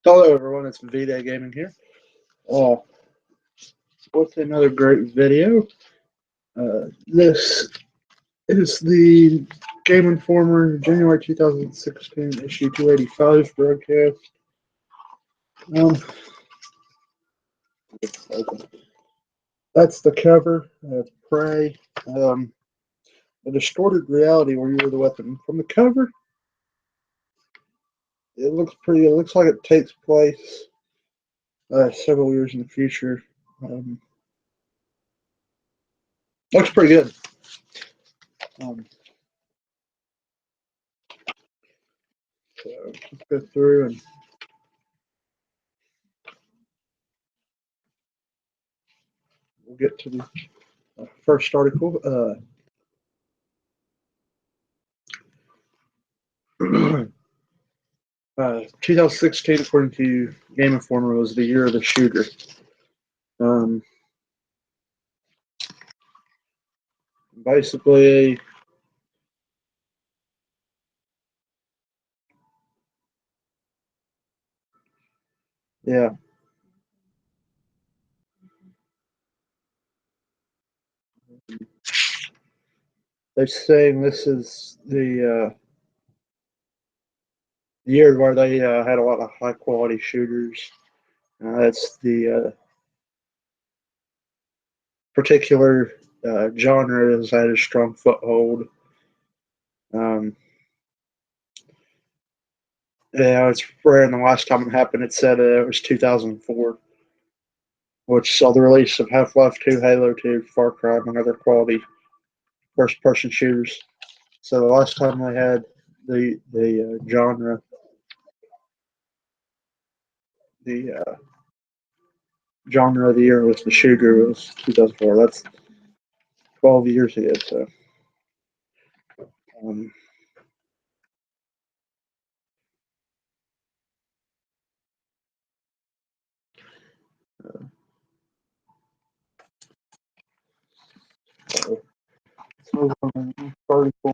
Hello, everyone. It's V-Day Gaming here. Uh, with another great video. This is the Gameinformer January 2016 issue 285 broadcast. That's the cover. Prey. A distorted reality where you're the weapon. From the cover, it looks pretty. It looks like it takes place several years in the future. Looks pretty good. So let's go through and we'll get to the first article. 2016, according to Gameinformer, was the year of the shooter. Basically, yeah. They're saying this is the year where they had a lot of high quality shooters. That's the particular genre has had a strong foothold. Yeah, it's rare. And the last time it happened, it said it was 2004, which saw the release of Half-Life 2, Halo 2, Far Cry, and other quality first-person shooters. So the last time they had the genre, the genre of the year was the shooter. It was 2004. That's 12 years ago. So, um, so let's move on to the next article.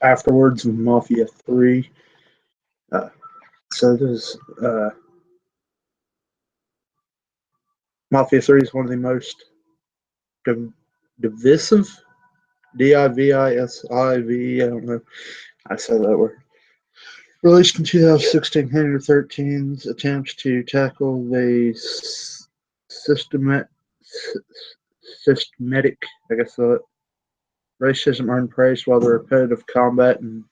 Afterwards, Mafia 3. So this Mafia 3 is one of the most divisive, D-I-V-I-S-I-V, I don't know I said that word. Released in 2016, Henry XIII's attempts to tackle the systematic, I guess, racism earned praise, while the repetitive combat and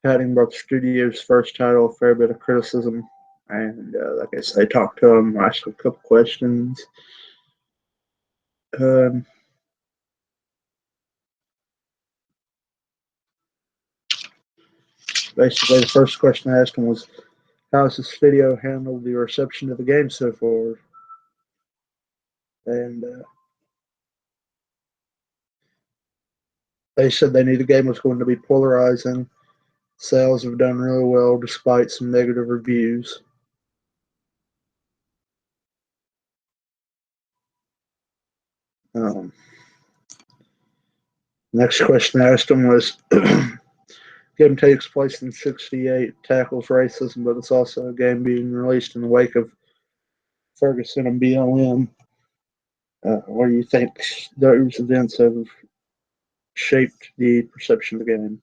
padding brought the studio's first title a fair bit of criticism. And like I said, I talked to him, asked him a couple questions. Basically, the first question I asked him was, how has this video handled the reception of the game so far? And they said they knew the game was going to be polarizing. Sales have done really well despite some negative reviews. Next question I asked him was, game takes place in 68, tackles racism, but it's also a game being released in the wake of Ferguson and BLM. What do you think those events have shaped the perception of the game?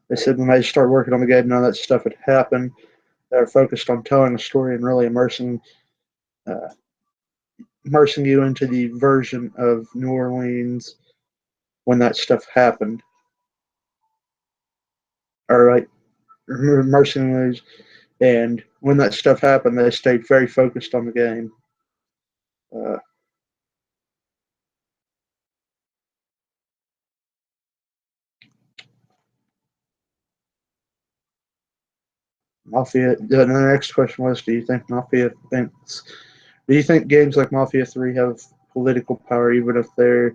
They said when they started working on the game, none of that stuff had happened. They were focused on telling a story and really immersing you into the version of New Orleans when that stuff happened. All right, immersing you, and when that stuff happened, they stayed very focused on the game. Mafia. The next question was, do you think games like Mafia 3 have political power, even if they're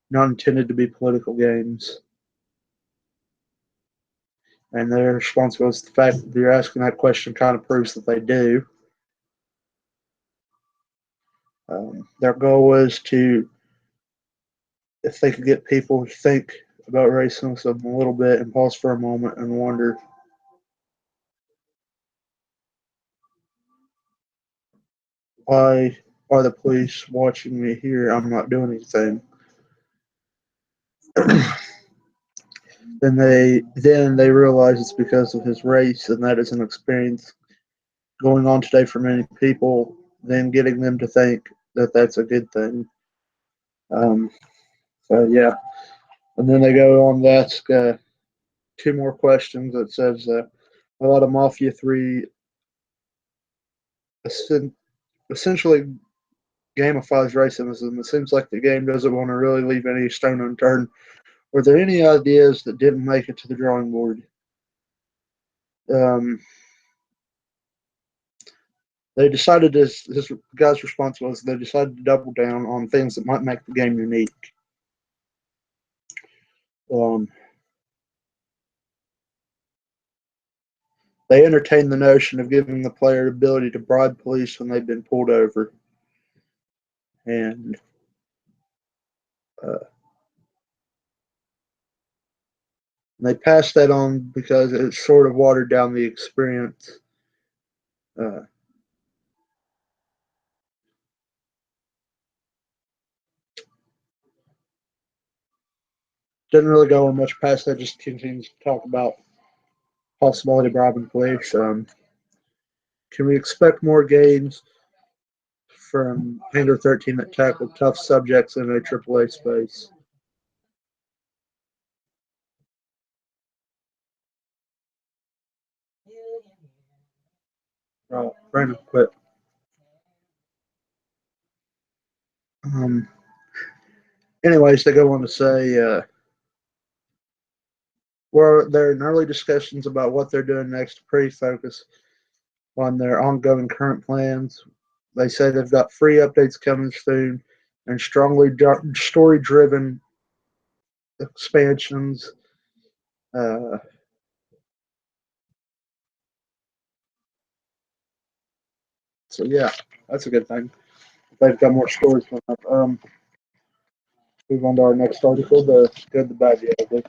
not intended to be political games? And their response was, the fact that you're asking that question kind of proves that they do. Their goal was to, if they could get people to think about racism a little bit and pause for a moment and wonder, why are the police watching me here? I'm not doing anything. then they realize it's because of his race, and that is an experience going on today for many people. Then getting them to think that that's a good thing. Um, so yeah, and then they go on to ask two more questions. That says a lot of Mafia 3 essentially gamifies racism. It seems like the game doesn't want to really leave any stone unturned. Were there any ideas that didn't make it to the drawing board? Um, they decided this guy's response was they decided to double down on things that might make the game unique. Um, they entertained the notion of giving the player the ability to bribe police when they've been pulled over, and uh, they passed that on because it sort of watered down the experience. Uh, didn't really go on much past that. Just continues to talk about possibility of bribing police. Can we expect more games from Hangar 13 that tackle tough subjects in a AAA space? Brandon quit. Um, anyways, they go on to say, well, they're in early discussions about what they're doing next, pretty focused on their ongoing current plans. They say they've got free updates coming soon and strongly story driven expansions. Uh, so, yeah, that's a good thing. They've got more stories coming up. Move on to our next article, the good, the bad, the ugly.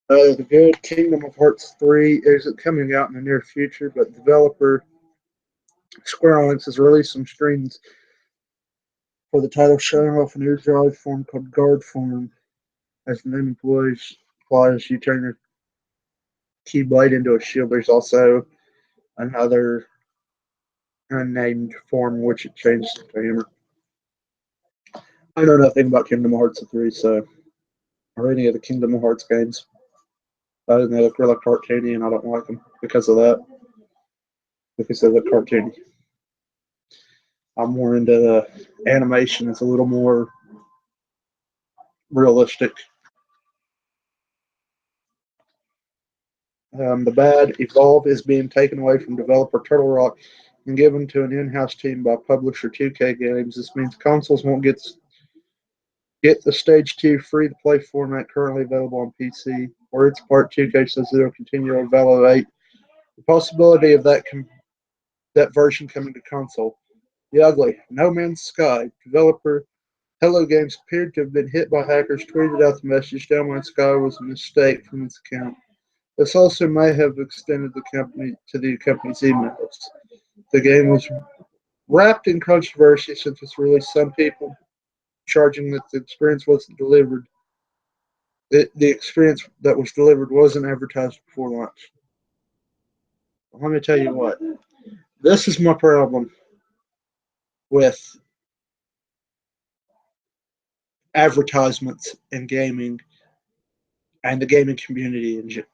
The good Kingdom of Hearts 3 isn't coming out in the near future, but developer Square Enix has released some streams for the title, showing off a new drive form called Guard Form. As the name implies, you turn your keyblade into a shield. There's also another unnamed form which it changes to hammer. I know nothing about Kingdom Hearts 3, so or any of the Kingdom Hearts games. Other than they look really cartoony, and I don't like them because of that. Because they look cartoony. I'm more into the animation. It's a little more realistic. The bad Evolve is being taken away from developer Turtle Rock and given to an in-house team by publisher 2K Games. This means consoles won't get the Stage 2 free-to-play format currently available on PC. For its part, 2K says they'll continue to evaluate the possibility of that version coming to console. The ugly No Man's Sky developer Hello Games appeared to have been hit by hackers, tweeted out the message No Man's Sky was a mistake from its account. This also may have extended the company to the company's emails. The game was wrapped in controversy since its release. Some people charging that the experience wasn't delivered. The experience that was delivered wasn't advertised before launch. Let me tell you what. This is my problem with advertisements in gaming and the gaming community in general.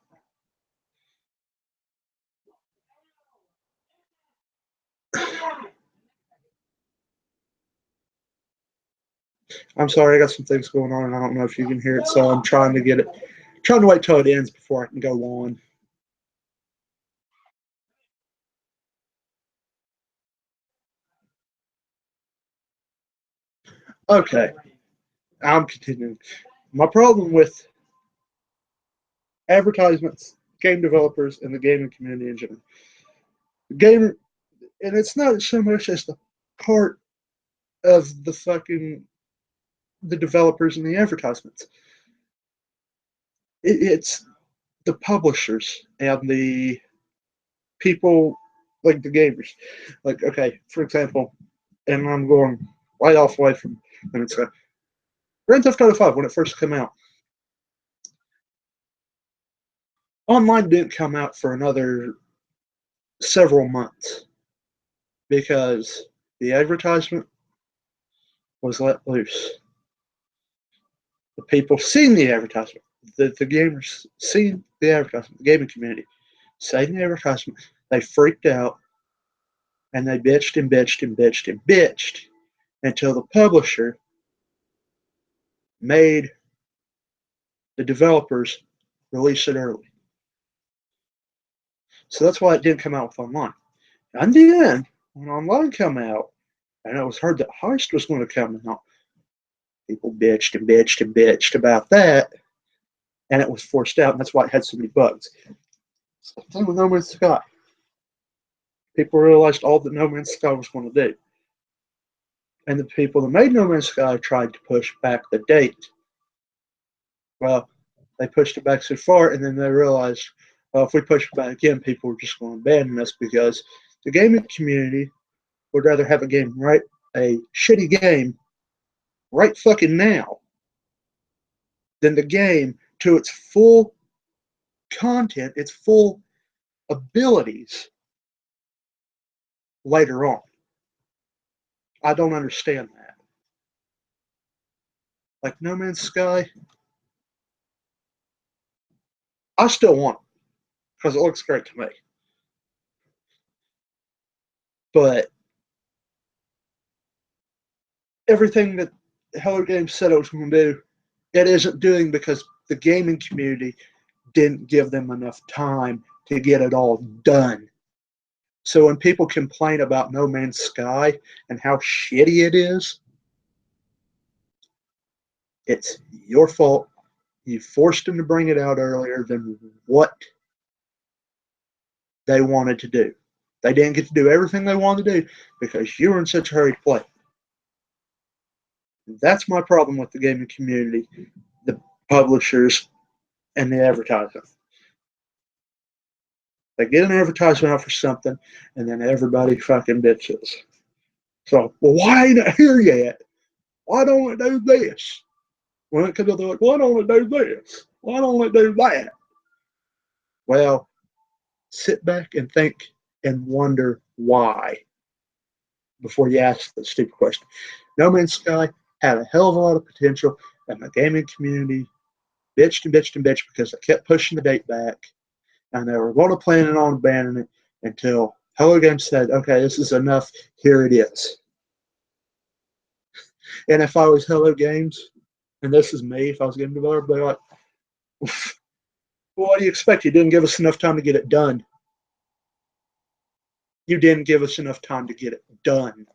I'm sorry, I got some things going on, and I don't know if you can hear it, so I'm trying to wait till it ends before I can go on. Okay, I'm continuing. My problem with advertisements, game developers, and the gaming community in general. The game, and it's not so much as the part of the developers and the advertisements. It's the publishers and the people like the gamers. Like, okay, for example, and I'm going right off away from when it's Grand Theft Auto 5 when it first came out. Online didn't come out for another several months because the advertisement was let loose. The people seen the advertisement, the gamers seen the advertisement, the gaming community seen the advertisement. They freaked out and they bitched and bitched and bitched and bitched until the publisher made the developers release it early. So that's why it didn't come out with online. And then when online came out, and it was heard that Heist was going to come out, people bitched and bitched and bitched about that, and it was forced out, and that's why it had so many bugs. Same with No Man's Sky. People realized all that No Man's Sky was going to do. And the people that made No Man's Sky tried to push back the date. Well, they pushed it back so far, and then they realized, well, if we push it back again, people are just going to abandon us because the gaming community would rather have a shitty game right fucking now than the game to its full content, its full abilities later on. I don't understand that. Like No Man's Sky, I still want it because it looks great to me. But everything that Hello Games said it was going to do, it isn't doing because the gaming community didn't give them enough time to get it all done. So when people complain about No Man's Sky and how shitty it is, it's your fault. You forced them to bring it out earlier than what they wanted to do. They didn't get to do everything they wanted to do because you were in such a hurry to play. That's my problem with the gaming community, the publishers, and the advertising. They get an advertisement out for something, and then everybody fucking bitches. So, well, why ain't it here yet? Why don't it do this? When it comes up, they're like, why don't it do this? Why don't it do that? Well, sit back and think and wonder why before you ask the stupid question. No Man's Sky had a hell of a lot of potential, and the gaming community bitched and bitched and bitched because they kept pushing the date back, and they were going to plan on abandoning it until Hello Games said, okay, this is enough, here it is. And if I was Hello Games, and this is me, if I was getting developer, I'd be like, well, what do you expect? You didn't give us enough time to get it done. You didn't give us enough time to get it done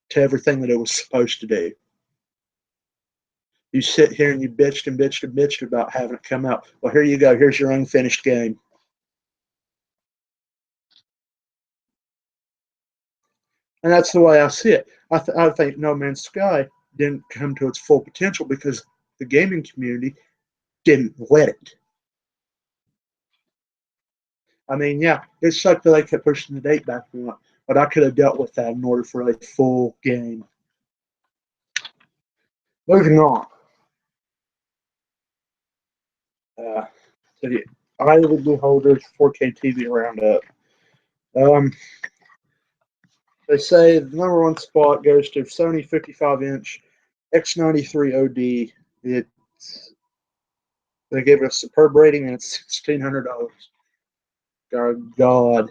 to everything that it was supposed to do. You sit here and you bitched and bitched and bitched about having it come out. Well, here you go. Here's your unfinished game. And that's the way I see it. I think No Man's Sky didn't come to its full potential because the gaming community didn't let it. I mean, yeah, it sucked that they kept pushing the date back, but I could have dealt with that in order for a full game. Moving on. To the Ivy Holders 4K TV Roundup. Um, they say the number one spot goes to Sony 55-inch X93 OD. They gave it a superb rating, and it's $1,600. God.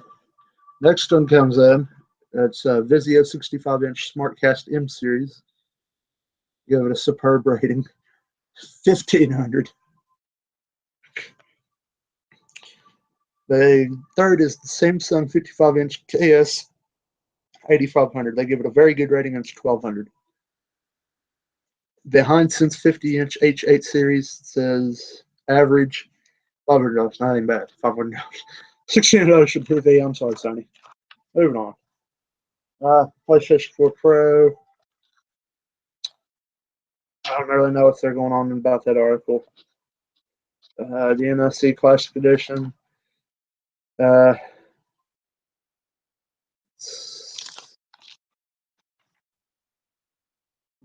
Next one comes in. That's Vizio 65-inch SmartCast M series. Give it a superb rating, $1,500. The third is the Samsung 55-inch KS 8500. They give it a very good rating, and it's $1,200. The Hisense 50-inch H8 series says average $500. Not even bad. $500. $1,600 for TV. I'm sorry, Sony. Moving on. PlayStation 4 Pro. I don't really know what's there going on about that article. The NFC Classic Edition. Uh,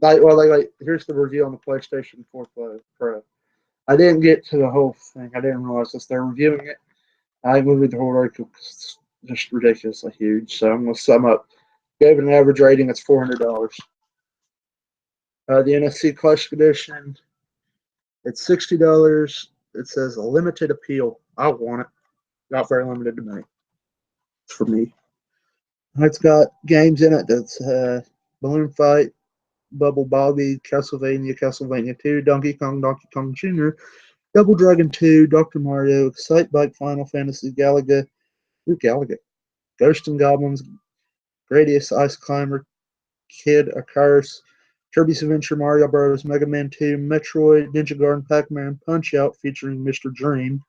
here's the review on the PlayStation 4 Pro. I didn't get to the whole thing. I didn't realize this. They're reviewing it. I moved the whole article because it's just ridiculously huge. So I'm going to sum up. Gave it an average rating. It's $400. The NFC Classic Edition. It's $60. It says a limited appeal. I want it. Not very limited to me. It's for me. It's got games in it that's Balloon Fight, Bubble Bobby, Castlevania 2, Donkey Kong Jr., Double Dragon 2, Dr. Mario, Excite Bike, Final Fantasy, Galaga, Ghost and Goblins, Gradius Ice Climber, Kid Icarus, Kirby's Adventure, Mario Bros., Mega Man 2, Metroid, Ninja Garden, Pac-Man, Punch Out featuring Mr. Dream,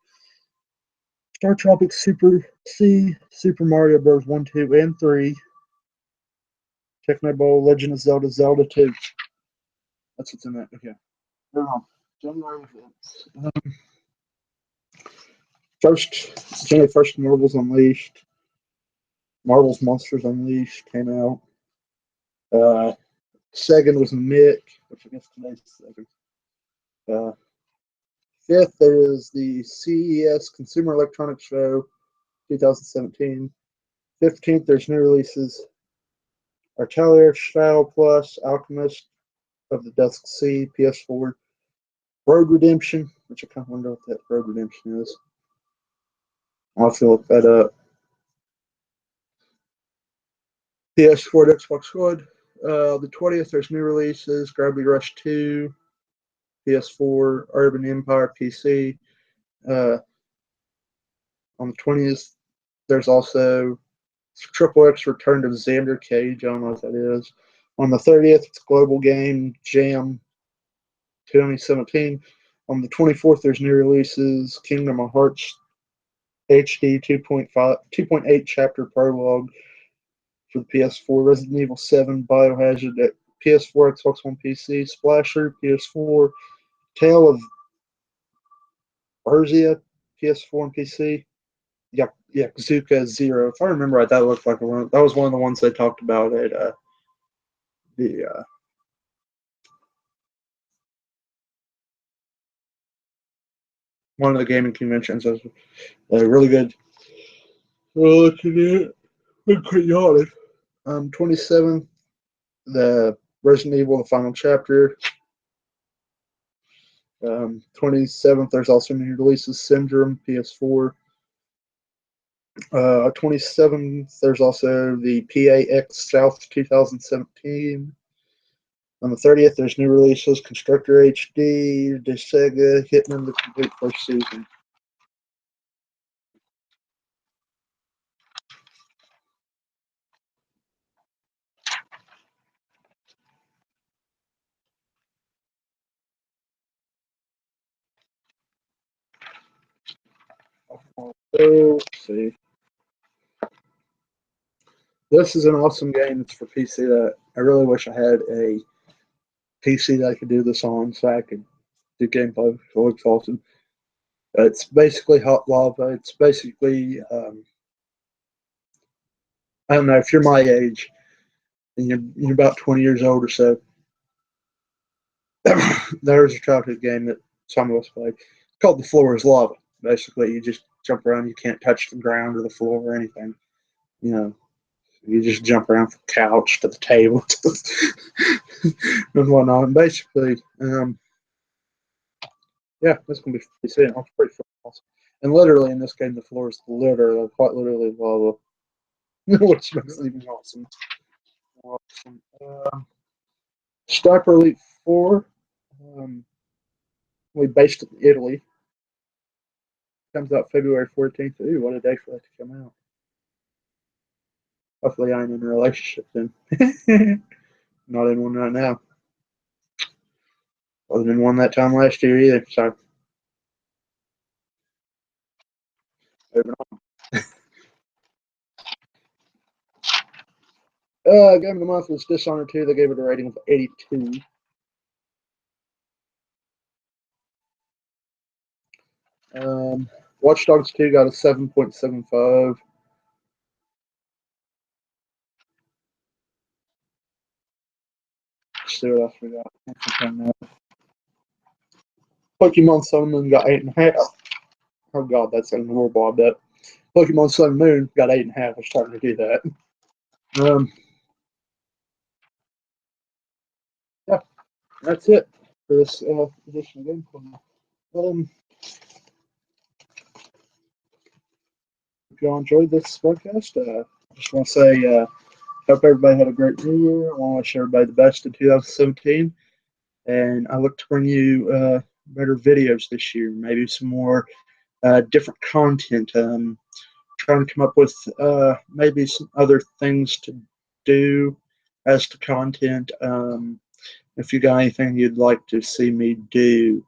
Star Tropics Super C, Super Mario Bros. 1, 2, and 3, Techno Bowl, Legend of Zelda, Zelda 2. That's what's in that. Okay. Moving on. January events. January 1st, Marvel's Unleashed. Marvel's Monsters Unleashed came out. Second was Mick, which I guess today's second. Uh, Fifth, there is the CES Consumer Electronics Show 2017. 15th, there's new releases Artelier, Shadow Plus, Alchemist of the Dusk Sea, PS4, Road Redemption, which I kind of wonder what that Road Redemption is. I'll have to look that up. PS4 and Xbox One. The 20th, there's new releases Gravity Rush 2, PS4, Urban Empire PC. On the 20th, there's also Triple X Return to Xander Cage. I don't know what that is. On the 30th, it's Global Game Jam 2017. On the 24th, there's new releases Kingdom of Hearts HD 2.8 Chapter Prologue for the PS4, Resident Evil 7, Biohazard at PS4, Xbox One, PC, Splasher, PS4, Tale of Berseria, PS4 and PC. Yakuza 0. If I remember right, that looked like that was one of the ones they talked about at the one of the gaming conventions. It was really good. Looking at it, I'm quite yawning. 27th, the Resident Evil, the final chapter. 27th, there's also new releases Syndrome, PS4. 27th, there's also the PAX South 2017. On the 30th, there's new releases Constructor HD, Sega, Hitman, the complete first season. Let's see. This is an awesome game. It's for PC. That I really wish I had a PC that I could do this on, so I could do gameplay. It looks awesome. It's basically Hot Lava. It's basically I don't know if you're my age and you're about 20 years old or so. There's a childhood game that some of us play. It's called The Floor is Lava. Basically, you just jump around. You can't touch the ground or the floor or anything. You know, you just jump around from the couch to the table and whatnot. And basically, yeah, that's gonna be pretty awesome. And literally in this game, the floor is literally, quite literally lava, which makes it even awesome. Awesome. Striper Elite 4, we based in Italy. Comes out February 14th. Ooh, what a day for that to come out. Hopefully, I ain't in a relationship then. Not in one right now. Wasn't in one that time last year either. So, moving on. Game of the month was Dishonored 2. They gave it a rating of 82. Watch Dogs 2 got a 7.75. Let's see what else we got. Pokemon Sun and Moon got 8.5. Oh god, that's horrible, I bet. Pokemon Sun and Moon got 8.5. I'm starting to do that. Yeah, that's it for this edition of Gameinformer. If y'all enjoyed this podcast, I just want to say hope everybody had a great New Year. I want to wish everybody the best in 2017, and I look to bring you better videos this year. Maybe some more different content. Trying to come up with maybe some other things to do as to content. If you got anything you'd like to see me do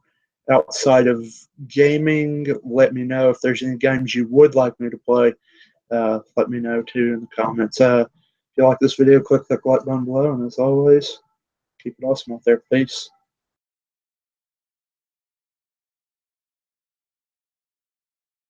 outside of gaming, let me know. If there's any games you would like me to play, let me know too in the comments. If you like this video, click the like button below, and as always, keep it awesome out there. Peace.